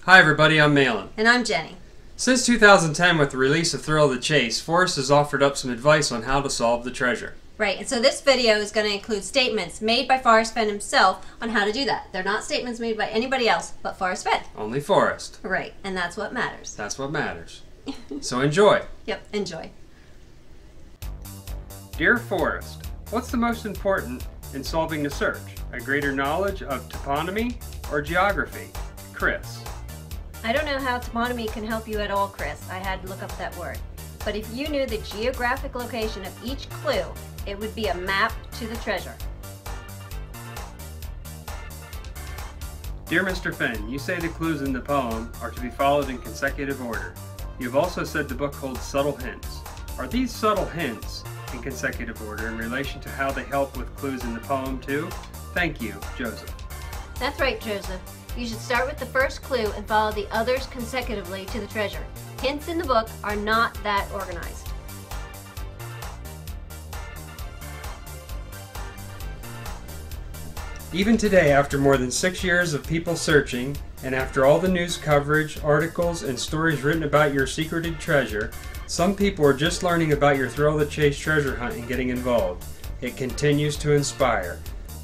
Hi everybody, I'm Malin. And I'm Jenny. Since 2010, with the release of Thrill of the Chase, Forrest has offered up some advice on how to solve the treasure. Right, and so this video is going to include statements made by Forrest Fenn himself on how to do that. They're not statements made by anybody else but Forrest Fenn. Only Forrest. Right, and that's what matters. That's what matters. So enjoy. Yep, enjoy. Dear Forrest, what's the most important in solving the search? A greater knowledge of toponymy or geography? Chris. I don't know how toponymy can help you at all, Chris. I had to look up that word. But if you knew the geographic location of each clue, it would be a map to the treasure. Dear Mr. Fenn, you say the clues in the poem are to be followed in consecutive order. You have also said the book holds subtle hints. Are these subtle hints in consecutive order in relation to how they help with clues in the poem too? Thank you, Joseph. That's right, Joseph. You should start with the first clue and follow the others consecutively to the treasure. Hints in the book are not that organized. Even today, after more than 6 years of people searching, and after all the news coverage, articles, and stories written about your secreted treasure, some people are just learning about your Thrill of the Chase treasure hunt and getting involved. It continues to inspire.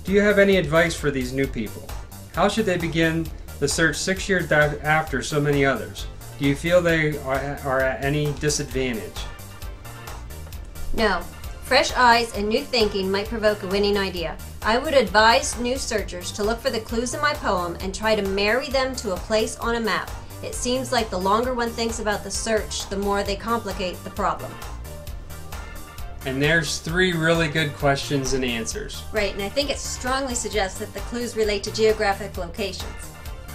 Do you have any advice for these new people? How should they begin the search 6 years after so many others? Do you feel they are at any disadvantage? No. Fresh eyes and new thinking might provoke a winning idea. I would advise new searchers to look for the clues in my poem and try to marry them to a place on a map. It seems like the longer one thinks about the search, the more they complicate the problem. And there's 3 really good questions and answers. Right, and I think it strongly suggests that the clues relate to geographic locations.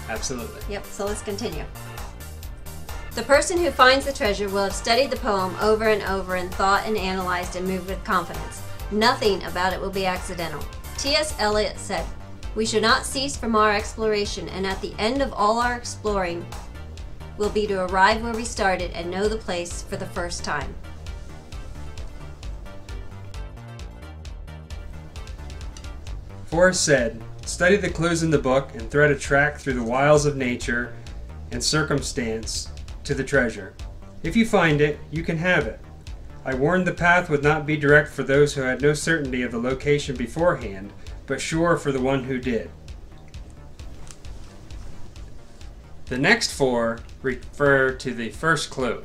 Absolutely. Yep, so let's continue. The person who finds the treasure will have studied the poem over and over and thought and analyzed and moved with confidence. Nothing about it will be accidental. T.S. Eliot said, "We should not cease from our exploration, and at the end of all our exploring will be to arrive where we started and know the place for the first time." Forrest said, "Study the clues in the book and thread a track through the wiles of nature and circumstance to the treasure. If you find it, you can have it. I warned the path would not be direct for those who had no certainty of the location beforehand, but sure for the one who did." The next 4 refer to the first clue.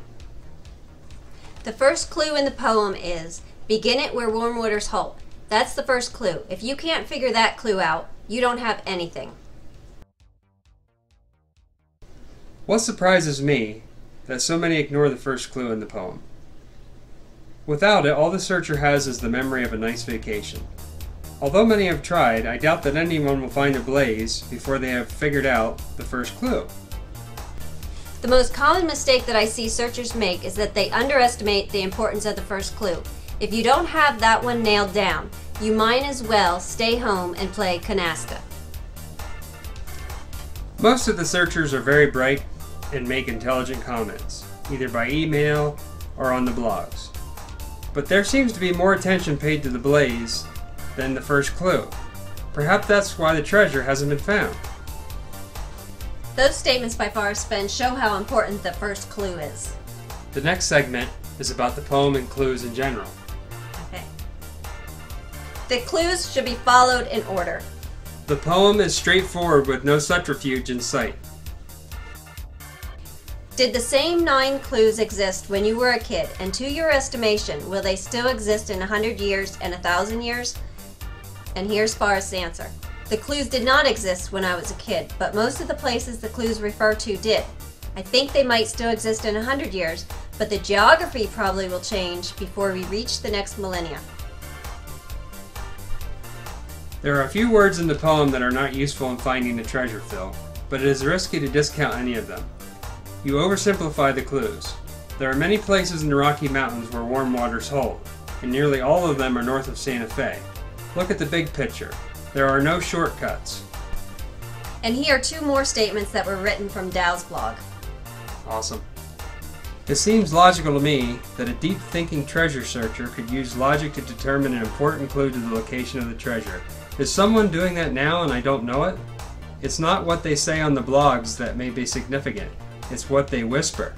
The first clue in the poem is, "Begin it where warm waters halt." That's the first clue. If you can't figure that clue out, you don't have anything. What surprises me that so many ignore the first clue in the poem. Without it, all the searcher has is the memory of a nice vacation. Although many have tried, I doubt that anyone will find a blaze before they have figured out the first clue. The most common mistake that I see searchers make is that they underestimate the importance of the first clue. If you don't have that one nailed down, you might as well stay home and play canasta. Most of the searchers are very bright and make intelligent comments, either by email or on the blogs. But there seems to be more attention paid to the blaze than the first clue. Perhaps that's why the treasure hasn't been found. Those statements by Forrest Fenn show how important the first clue is. The next segment is about the poem and clues in general. Okay. The clues should be followed in order. The poem is straightforward with no subterfuge in sight. Did the same 9 clues exist when you were a kid, and to your estimation, will they still exist in 100 years and 1,000 years? And here's Forrest's answer. The clues did not exist when I was a kid, but most of the places the clues refer to did. I think they might still exist in 100 years, but the geography probably will change before we reach the next millennia. There are a few words in the poem that are not useful in finding the treasure, Phil, but it is risky to discount any of them. You oversimplify the clues. There are many places in the Rocky Mountains where warm waters hold, and nearly all of them are north of Santa Fe. Look at the big picture. There are no shortcuts. And here are 2 more statements that were written from Dow's blog. Awesome. It seems logical to me that a deep-thinking treasure searcher could use logic to determine an important clue to the location of the treasure. Is someone doing that now and I don't know it? It's not what they say on the blogs that may be significant. It's what they whisper.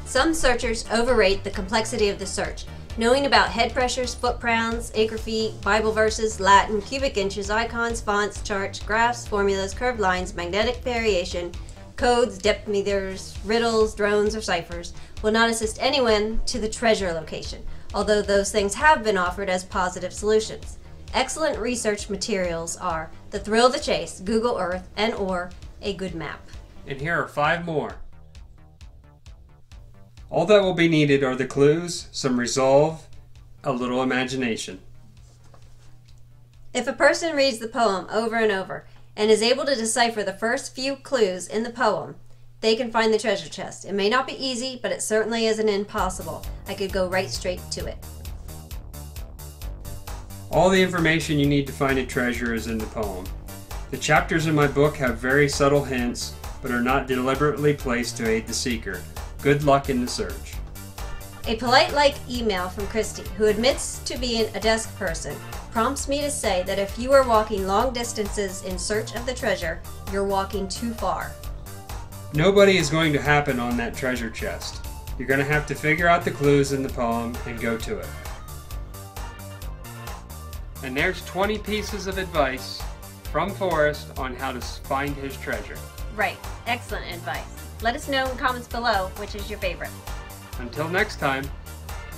Some searchers overrate the complexity of the search. Knowing about head pressures, foot pounds, acre feet, Bible verses, Latin, cubic inches, icons, fonts, charts, graphs, formulas, curved lines, magnetic variation, codes, depth meters, riddles, drones, or ciphers will not assist anyone to the treasure location, although those things have been offered as positive solutions. Excellent research materials are The Thrill of the Chase, Google Earth, and/or a good map. And here are 5 more. All that will be needed are the clues, some resolve, a little imagination. If a person reads the poem over and over and is able to decipher the first few clues in the poem, they can find the treasure chest. It may not be easy, but it certainly isn't impossible. I could go right straight to it. All the information you need to find a treasure is in the poem. The chapters in my book have very subtle hints, but are not deliberately placed to aid the seeker. Good luck in the search. A polite-like email from Christy, who admits to being a desk person, prompts me to say that if you are walking long distances in search of the treasure, you're walking too far. Nobody is going to happen on that treasure chest. You're going to have to figure out the clues in the poem and go to it. And there's 20 pieces of advice from Forrest on how to find his treasure. Right. Excellent advice. Let us know in the comments below which is your favorite. Until next time.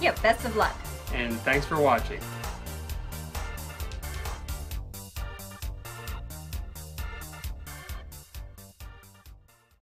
Yep, best of luck. And thanks for watching.